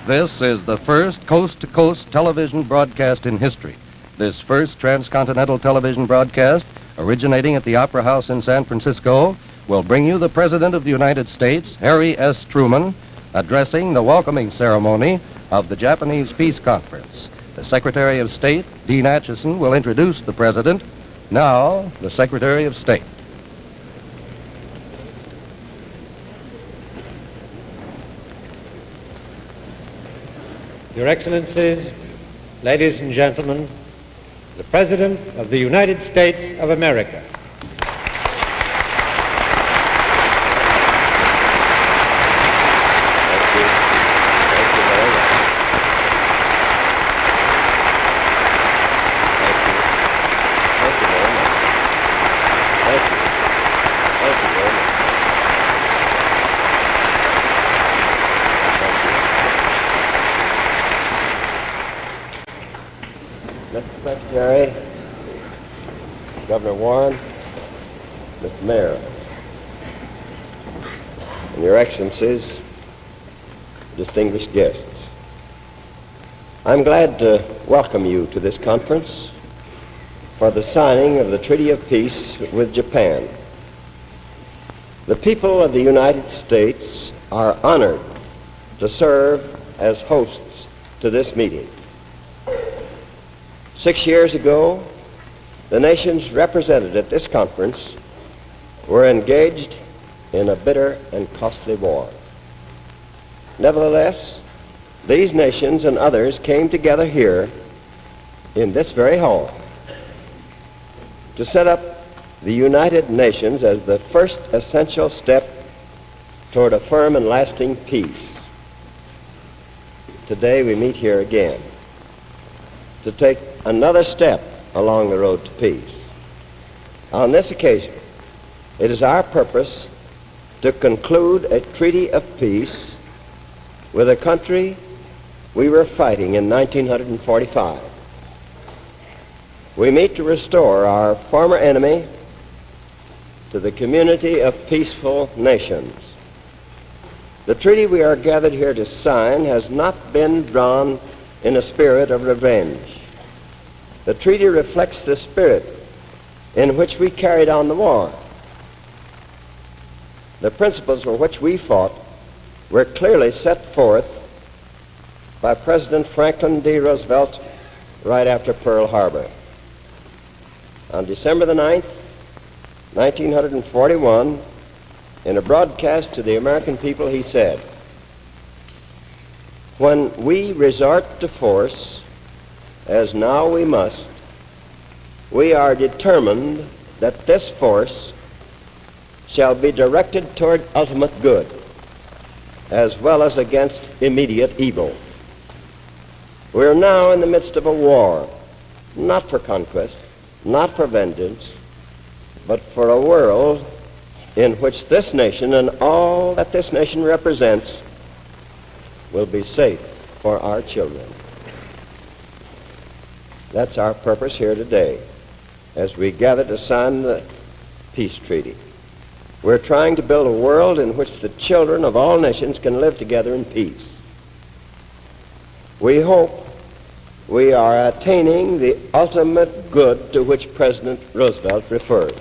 This is the first coast-to-coast television broadcast in history. This first transcontinental television broadcast, originating at the Opera House in San Francisco, will bring you the President of the United States, Harry S. Truman, addressing the welcoming ceremony of the Japanese Peace Conference. The Secretary of State, Dean Acheson, will introduce the President. Now, the Secretary of State. Your Excellencies, ladies and gentlemen, the President of the United States of America. Mr. Secretary, Governor Warren, Mr. Mayor, and Your Excellencies, distinguished guests. I'm glad to welcome you to this conference for the signing of the Treaty of Peace with Japan. The people of the United States are honored to serve as hosts to this meeting. 6 years ago, the nations represented at this conference were engaged in a bitter and costly war. Nevertheless, these nations and others came together here in this very hall to set up the United Nations as the first essential step toward a firm and lasting peace. Today we meet here again to take another step along the road to peace. On this occasion, it is our purpose to conclude a treaty of peace with a country we were fighting in 1945. We meet to restore our former enemy to the community of peaceful nations. The treaty we are gathered here to sign has not been drawn in a spirit of revenge. The treaty reflects the spirit in which we carried on the war. The principles for which we fought were clearly set forth by President Franklin D. Roosevelt right after Pearl Harbor. On December the 9th, 1941, in a broadcast to the American people, he said, "When we resort to force, as now we must, we are determined that this force shall be directed toward ultimate good, as well as against immediate evil." We are now in the midst of a war, not for conquest, not for vengeance, but for a world in which this nation and all that this nation represents will be safe for our children. That's our purpose here today as we gather to sign the peace treaty. We're trying to build a world in which the children of all nations can live together in peace. We hope we are attaining the ultimate good to which President Roosevelt referred.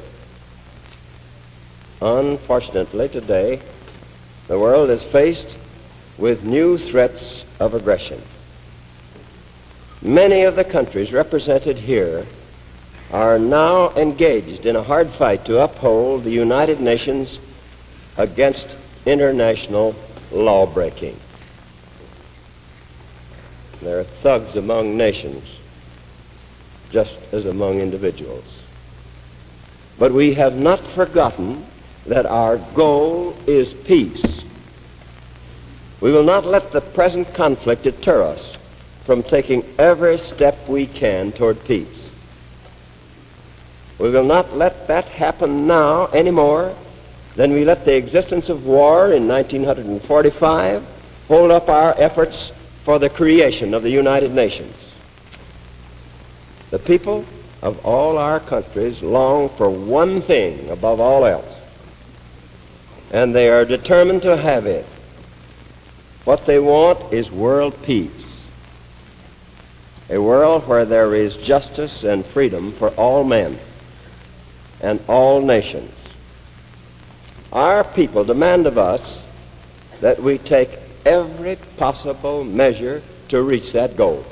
Unfortunately, today, the world is faced with new threats of aggression. Many of the countries represented here are now engaged in a hard fight to uphold the United Nations against international law-breaking. There are thugs among nations, just as among individuals. But we have not forgotten that our goal is peace. We will not let the present conflict deter us from taking every step we can toward peace. We will not let that happen now any more than we let the existence of war in 1945 hold up our efforts for the creation of the United Nations. The people of all our countries long for one thing above all else, and they are determined to have it. What they want is world peace, a world where there is justice and freedom for all men and all nations. Our people demand of us that we take every possible measure to reach that goal.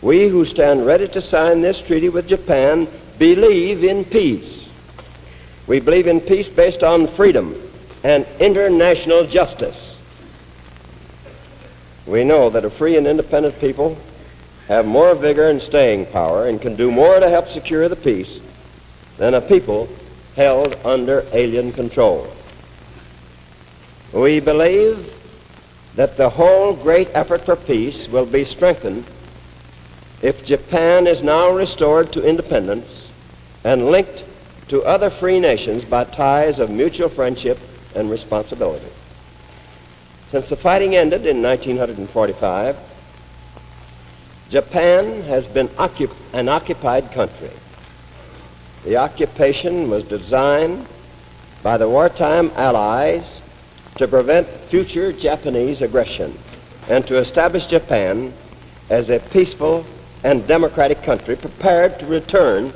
We who stand ready to sign this treaty with Japan believe in peace. We believe in peace based on freedom and international justice. We know that a free and independent people have more vigor and staying power and can do more to help secure the peace than a people held under alien control. We believe that the whole great effort for peace will be strengthened if Japan is now restored to independence and linked to other free nations by ties of mutual friendship and responsibility. Since the fighting ended in 1945, Japan has been an occupied country. The occupation was designed by the wartime allies to prevent future Japanese aggression and to establish Japan as a peaceful and democratic country prepared to return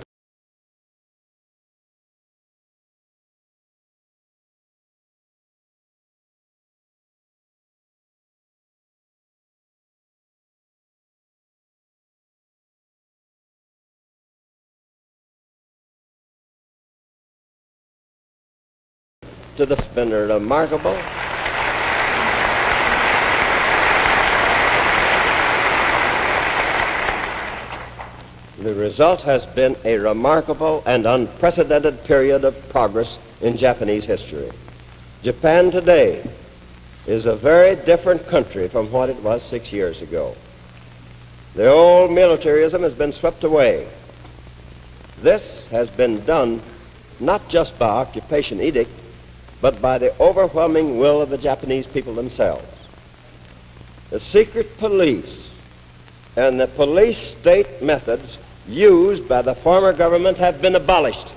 to the been remarkable The result has been a remarkable and unprecedented period of progress in Japanese history. Japan today is a very different country from what it was 6 years ago. The old militarism has been swept away. This has been done not just by occupation edict, but by the overwhelming will of the Japanese people themselves. The secret police and the police state methods used by the former government have been abolished.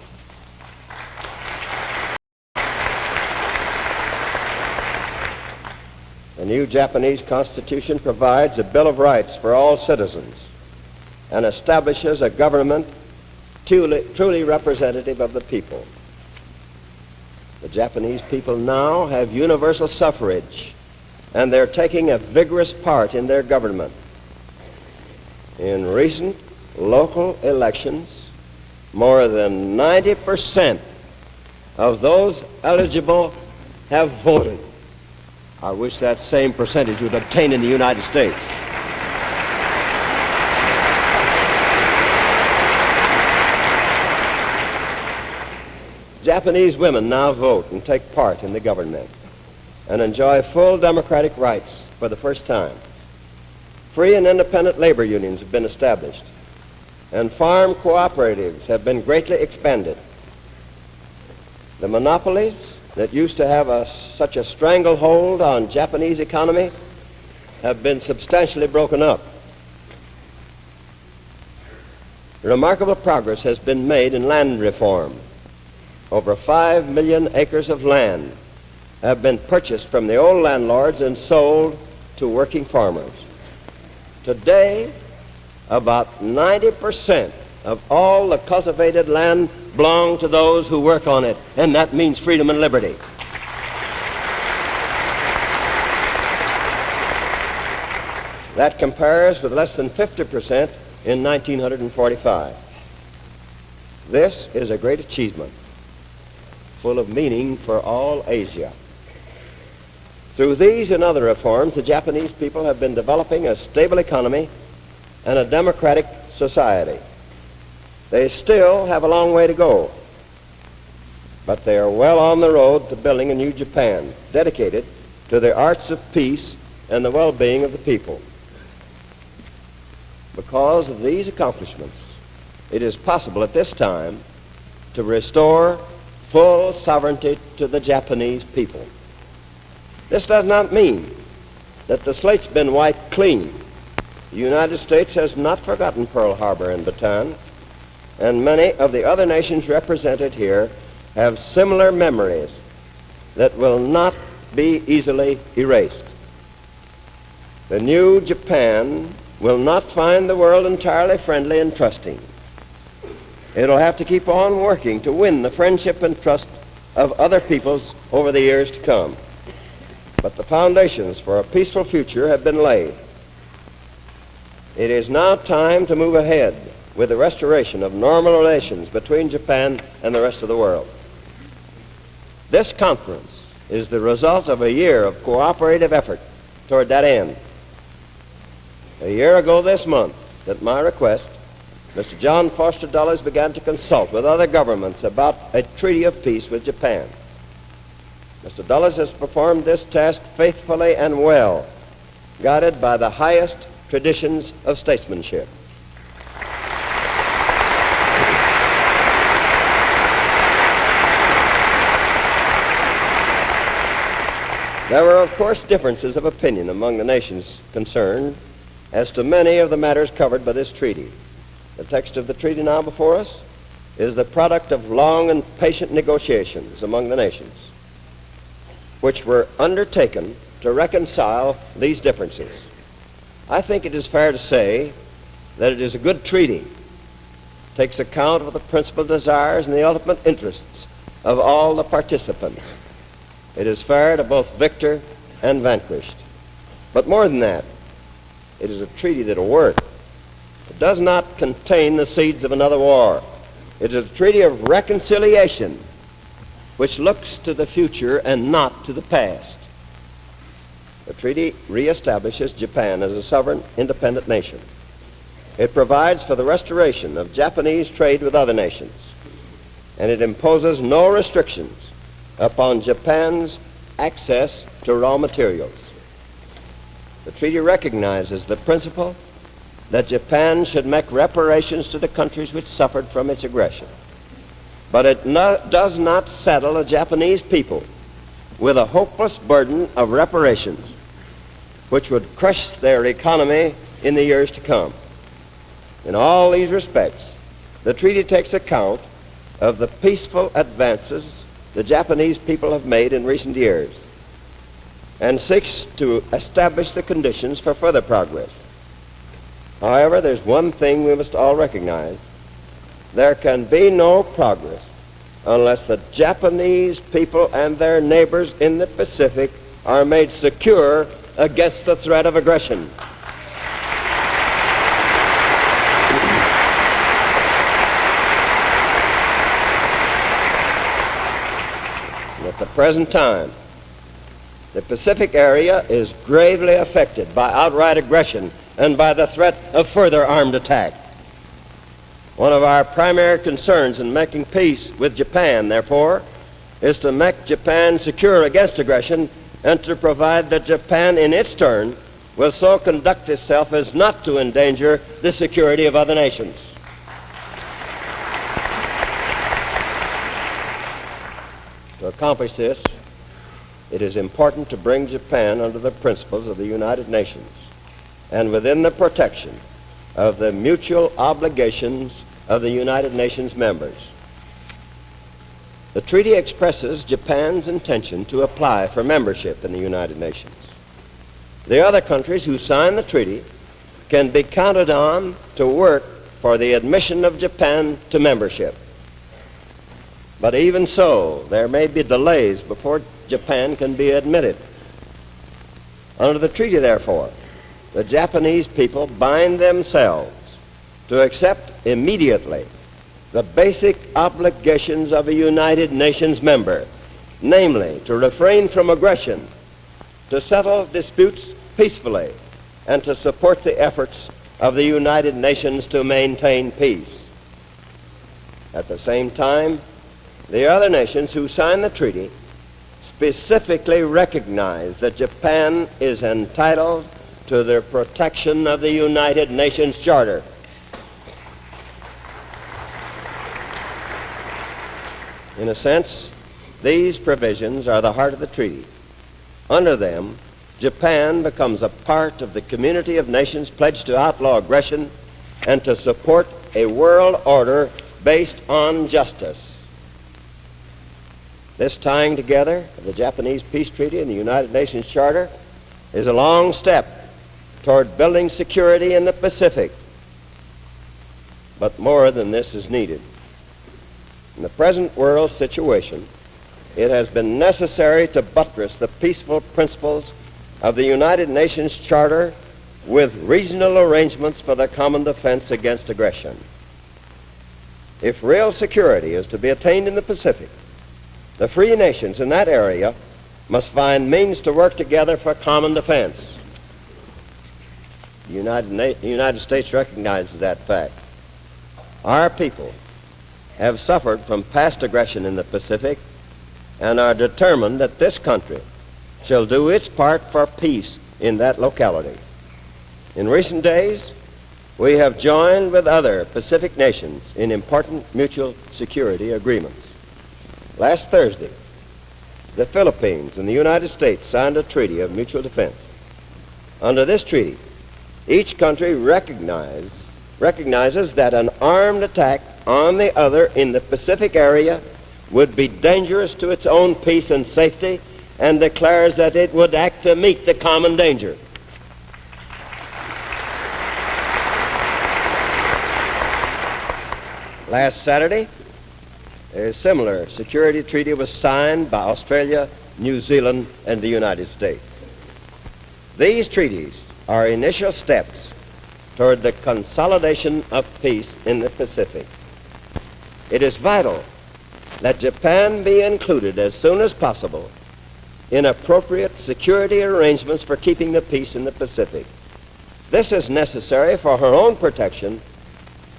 The new Japanese Constitution provides a Bill of Rights for all citizens and establishes a government truly representative of the people. The Japanese people now have universal suffrage, and they're taking a vigorous part in their government. In recent local elections, more than 90% of those eligible have voted. I wish that same percentage would obtain in the United States. Japanese women now vote and take part in the government and enjoy full democratic rights for the first time. Free and independent labor unions have been established, and farm cooperatives have been greatly expanded. The monopolies that used to have such a stranglehold on Japanese economy have been substantially broken up. Remarkable progress has been made in land reform. Over 5 million acres of land have been purchased from the old landlords and sold to working farmers. Today, about 90% of all the cultivated land belong to those who work on it, and that means freedom and liberty. That compares with less than 50% in 1945. This is a great achievement, full of meaning for all Asia. Through these and other reforms, the Japanese people have been developing a stable economy and a democratic society. They still have a long way to go, but they are well on the road to building a new Japan, dedicated to the arts of peace and the well-being of the people. Because of these accomplishments, it is possible at this time to restore full sovereignty to the Japanese people. This does not mean that the slate's been wiped clean. The United States has not forgotten Pearl Harbor and Bataan, and many of the other nations represented here have similar memories that will not be easily erased. the new Japan will not find the world entirely friendly and trusting. It'll have to keep on working to win the friendship and trust of other peoples over the years to come. But the foundations for a peaceful future have been laid. It is now time to move ahead with the restoration of normal relations between Japan and the rest of the world. This conference is the result of a year of cooperative effort toward that end. A year ago this month, at my request, Mr. John Foster Dulles began to consult with other governments about a treaty of peace with Japan. Mr. Dulles has performed this task faithfully and well, guided by the highest traditions of statesmanship. There were, of course, differences of opinion among the nations concerned as to many of the matters covered by this treaty. The text of the treaty now before us is the product of long and patient negotiations among the nations, which were undertaken to reconcile these differences. I think it is fair to say that it is a good treaty. It takes account of the principal desires and the ultimate interests of all the participants. It is fair to both victor and vanquished. But more than that, it is a treaty that will work. It does not contain the seeds of another war. It is a treaty of reconciliation which looks to the future and not to the past. The treaty reestablishes Japan as a sovereign, independent nation. It provides for the restoration of Japanese trade with other nations, and it imposes no restrictions upon Japan's access to raw materials. The treaty recognizes the principle that Japan should make reparations to the countries which suffered from its aggression. But it does not saddle the Japanese people with a hopeless burden of reparations which would crush their economy in the years to come. In all these respects, the treaty takes account of the peaceful advances the Japanese people have made in recent years and seeks to establish the conditions for further progress. However, there's one thing we must all recognize. There can be no progress unless the Japanese people and their neighbors in the Pacific are made secure against the threat of aggression. At the present time, the Pacific area is gravely affected by outright aggression and by the threat of further armed attack. One of our primary concerns in making peace with Japan, therefore, is to make Japan secure against aggression and to provide that Japan, in its turn, will so conduct itself as not to endanger the security of other nations. To accomplish this, it is important to bring Japan under the principles of the United Nations and within the protection of the mutual obligations of the United Nations members. The treaty expresses Japan's intention to apply for membership in the United Nations. The other countries who sign the treaty can be counted on to work for the admission of Japan to membership. But even so, there may be delays before Japan can be admitted. Under the treaty, therefore, the Japanese people bind themselves to accept immediately the basic obligations of a United Nations member, namely to refrain from aggression, to settle disputes peacefully, and to support the efforts of the United Nations to maintain peace. At the same time, the other nations who sign the treaty specifically recognize that Japan is entitled to the protection of the United Nations Charter. In a sense, these provisions are the heart of the treaty. Under them, Japan becomes a part of the community of nations pledged to outlaw aggression and to support a world order based on justice. This tying together of the Japanese Peace Treaty and the United Nations Charter is a long step toward building security in the Pacific. But more than this is needed. In the present world situation, it has been necessary to buttress the peaceful principles of the United Nations Charter with regional arrangements for the common defense against aggression. If real security is to be attained in the Pacific, the free nations in that area must find means to work together for common defense. The United States recognizes that fact. Our people have suffered from past aggression in the Pacific and are determined that this country shall do its part for peace in that locality. In recent days, we have joined with other Pacific nations in important mutual security agreements. Last Thursday, the Philippines and the United States signed a treaty of mutual defense. Under this treaty, each country recognizes that an armed attack on the other in the Pacific area would be dangerous to its own peace and safety, and declares that it would act to meet the common danger. Last Saturday, a similar security treaty was signed by Australia, New Zealand, and the United States. These treaties are initial steps toward the consolidation of peace in the Pacific. It is vital that Japan be included as soon as possible in appropriate security arrangements for keeping the peace in the Pacific. This is necessary for her own protection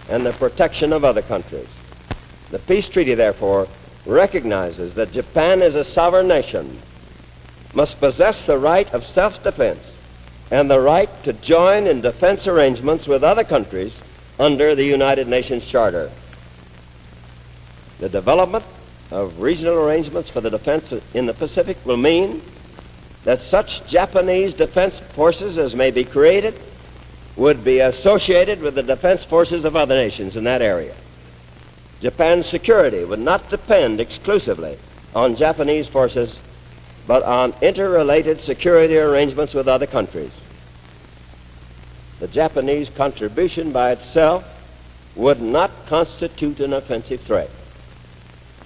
and the protection of other countries. The peace treaty, therefore, recognizes that Japan as a sovereign nation must possess the right of self-defense and the right to join in defense arrangements with other countries under the United Nations Charter. The development of regional arrangements for the defense in the Pacific will mean that such Japanese defense forces as may be created would be associated with the defense forces of other nations in that area. Japan's security would not depend exclusively on Japanese forces, but on interrelated security arrangements with other countries. The Japanese contribution by itself would not constitute an offensive threat,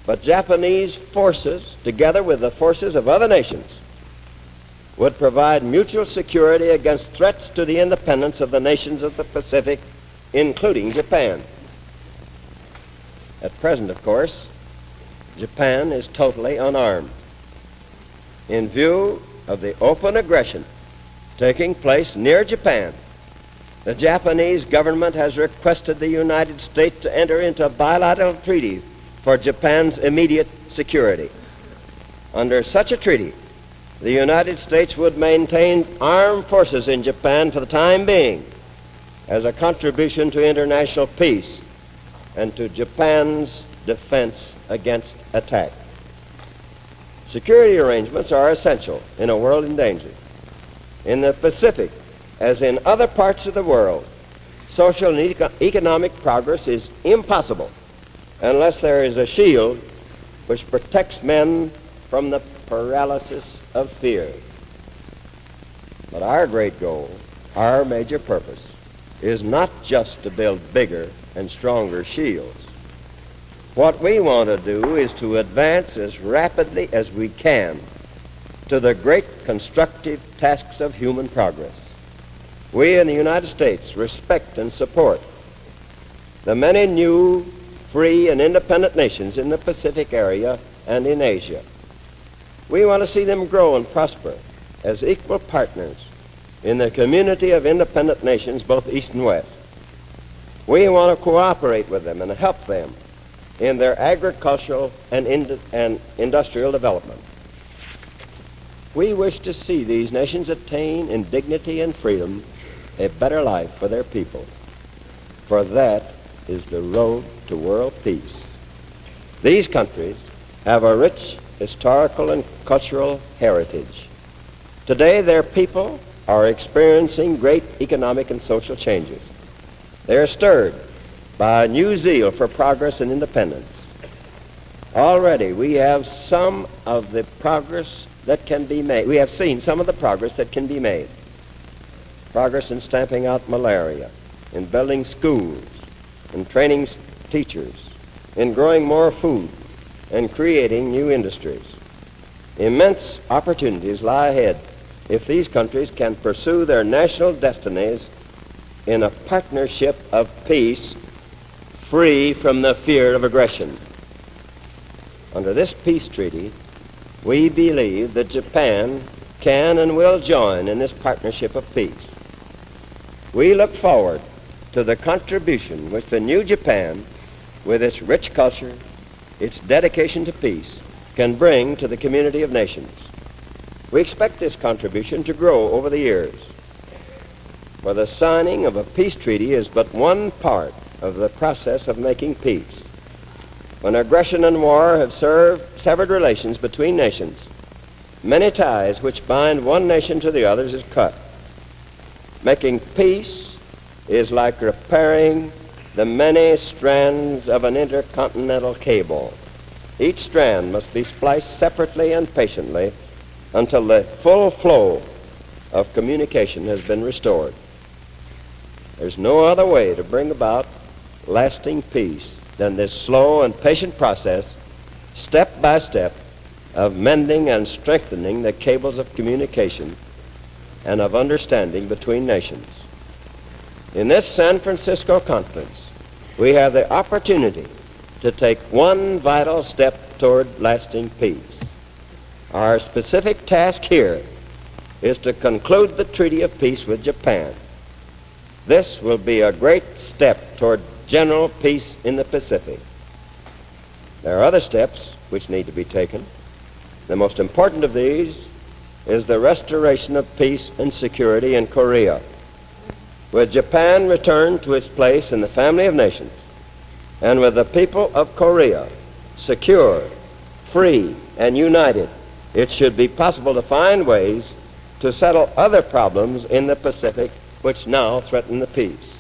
but Japanese forces, together with the forces of other nations, would provide mutual security against threats to the independence of the nations of the Pacific, including Japan. At present, of course, Japan is totally unarmed. In view of the open aggression taking place near Japan, the Japanese government has requested the United States to enter into a bilateral treaty for Japan's immediate security. Under such a treaty, the United States would maintain armed forces in Japan for the time being as a contribution to international peace and to Japan's defense against attack. Security arrangements are essential in a world in danger. In the Pacific, as in other parts of the world, social and economic progress is impossible unless there is a shield which protects men from the paralysis of fear. But our great goal, our major purpose, is not just to build bigger and stronger shields. What we want to do is to advance as rapidly as we can to the great constructive tasks of human progress. We in the United States respect and support the many new, free, and independent nations in the Pacific area and in Asia. We want to see them grow and prosper as equal partners in the community of independent nations, both East and West. We want to cooperate with them and help them in their agricultural and industrial development. We wish to see these nations attain in dignity and freedom a better life for their people, for that is the road to world peace. These countries have a rich historical and cultural heritage. Today, their people are experiencing great economic and social changes. They are stirred by a new zeal for progress and independence. Already, we have some of the progress that can be made. We have seen some of the progress that can be made. progress in stamping out malaria, in building schools, in training teachers, in growing more food, and creating new industries. Immense opportunities lie ahead if these countries can pursue their national destinies in a partnership of peace, free from the fear of aggression. Under this peace treaty, we believe that Japan can and will join in this partnership of peace. We look forward to the contribution which the new Japan, with its rich culture, its dedication to peace, can bring to the community of nations. We expect this contribution to grow over the years, for the signing of a peace treaty is but one part of the process of making peace. When aggression and war have severed relations between nations, many ties which bind one nation to the others is cut. Making peace is like repairing the many strands of an intercontinental cable. Each strand must be spliced separately and patiently until the full flow of communication has been restored. There's no other way to bring about lasting peace than this slow and patient process, step by step, of mending and strengthening the cables of communication and of understanding between nations. In this San Francisco conference, we have the opportunity to take one vital step toward lasting peace. Our specific task here is to conclude the Treaty of Peace with Japan. This will be a great step toward general peace in the Pacific. There are other steps which need to be taken. The most important of these is the restoration of peace and security in Korea. With Japan returned to its place in the family of nations, and with the people of Korea secure, free, and united, it should be possible to find ways to settle other problems in the Pacific which now threaten the peace.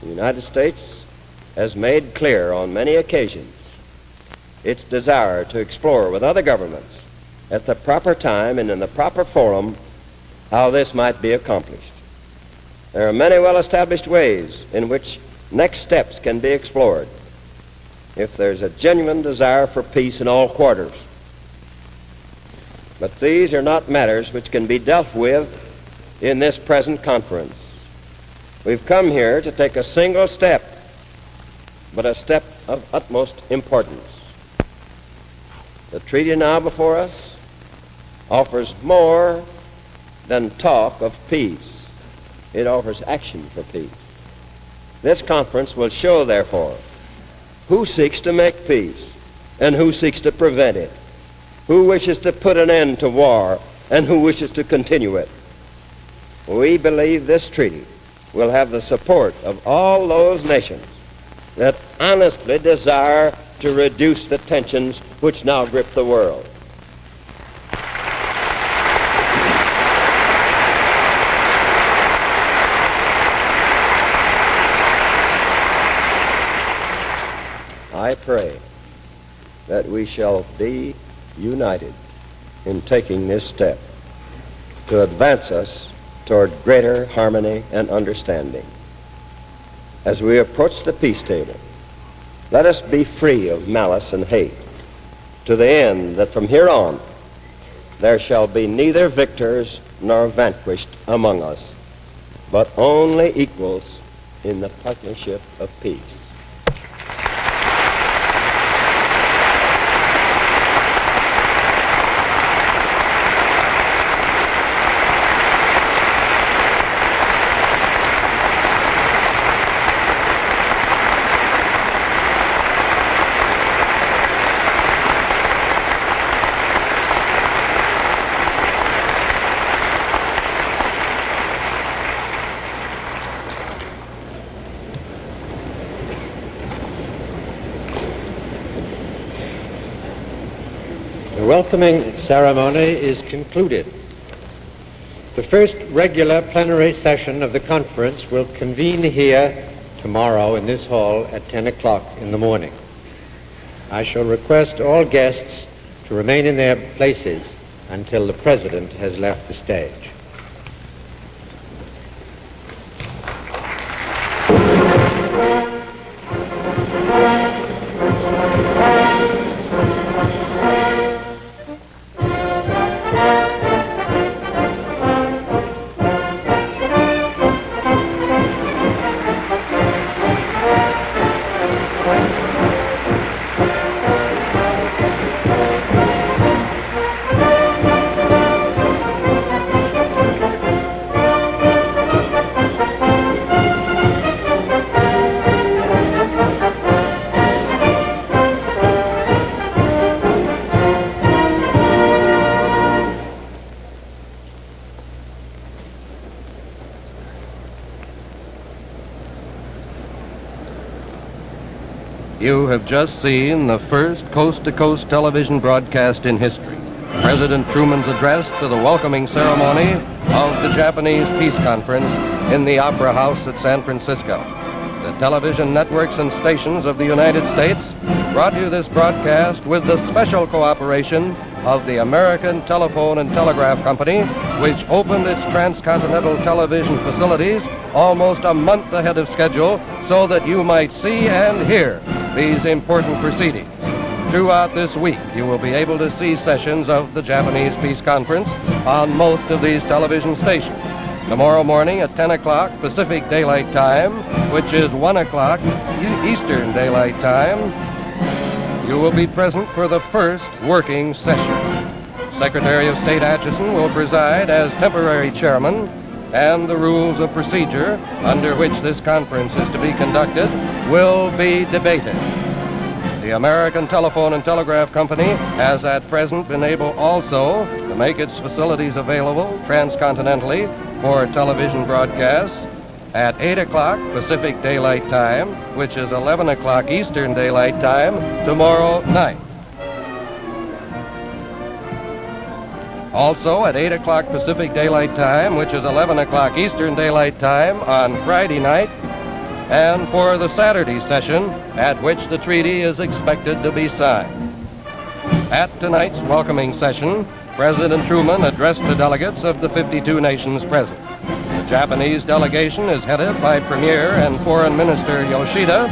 The United States has made clear on many occasions its desire to explore with other governments at the proper time and in the proper forum how this might be accomplished. There are many well-established ways in which next steps can be explored if there's a genuine desire for peace in all quarters. But these are not matters which can be dealt with in this present conference. We've come here to take a single step, but a step of utmost importance. The treaty now before us offers more than talk of peace. It offers action for peace. This conference will show, therefore, who seeks to make peace and who seeks to prevent it, who wishes to put an end to war and who wishes to continue it. We believe this treaty will have the support of all those nations that honestly desire to reduce the tensions which now grip the world. I pray that we shall be united in taking this step to advance us toward greater harmony and understanding. As we approach the peace table, let us be free of malice and hate, to the end that from here on there shall be neither victors nor vanquished among us, but only equals in the partnership of peace. The welcoming ceremony is concluded. The first regular plenary session of the conference will convene here tomorrow in this hall at 10 o'clock in the morning. I shall request all guests to remain in their places until the President has left the stage. You have just seen the first coast-to-coast television broadcast in history. President Truman's address to the welcoming ceremony of the Japanese Peace Conference in the Opera House at San Francisco. The television networks and stations of the United States brought you this broadcast with the special cooperation of the American Telephone and Telegraph Company, which opened its transcontinental television facilities almost a month ahead of schedule so that you might see and hear these important proceedings. Throughout this week, you will be able to see sessions of the Japanese Peace Conference on most of these television stations. Tomorrow morning at 10 o'clock Pacific Daylight Time, which is 1 o'clock Eastern Daylight Time, you will be present for the first working session. Secretary of State Acheson will preside as temporary chairman, and the rules of procedure under which this conference is to be conducted will be debated. The American Telephone and Telegraph Company has at present been able also to make its facilities available transcontinentally for television broadcasts at 8 o'clock Pacific Daylight Time, which is 11 o'clock Eastern Daylight Time, tomorrow night. Also at 8 o'clock Pacific Daylight Time, which is 11 o'clock Eastern Daylight Time on Friday night, and for the Saturday session at which the treaty is expected to be signed. At tonight's welcoming session, President Truman addressed the delegates of the 52 nations present. The Japanese delegation is headed by Premier and Foreign Minister Yoshida.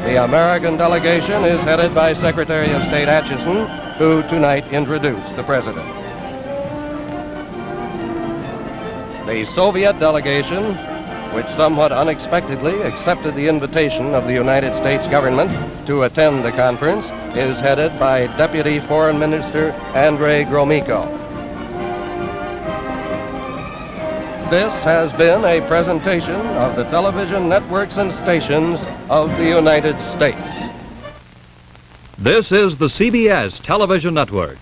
The American delegation is headed by Secretary of State Acheson, who tonight introduced the President. The Soviet delegation, which somewhat unexpectedly accepted the invitation of the United States government to attend the conference, is headed by Deputy Foreign Minister Andrei Gromyko. This has been a presentation of the television networks and stations of the United States. This is the CBS Television Network.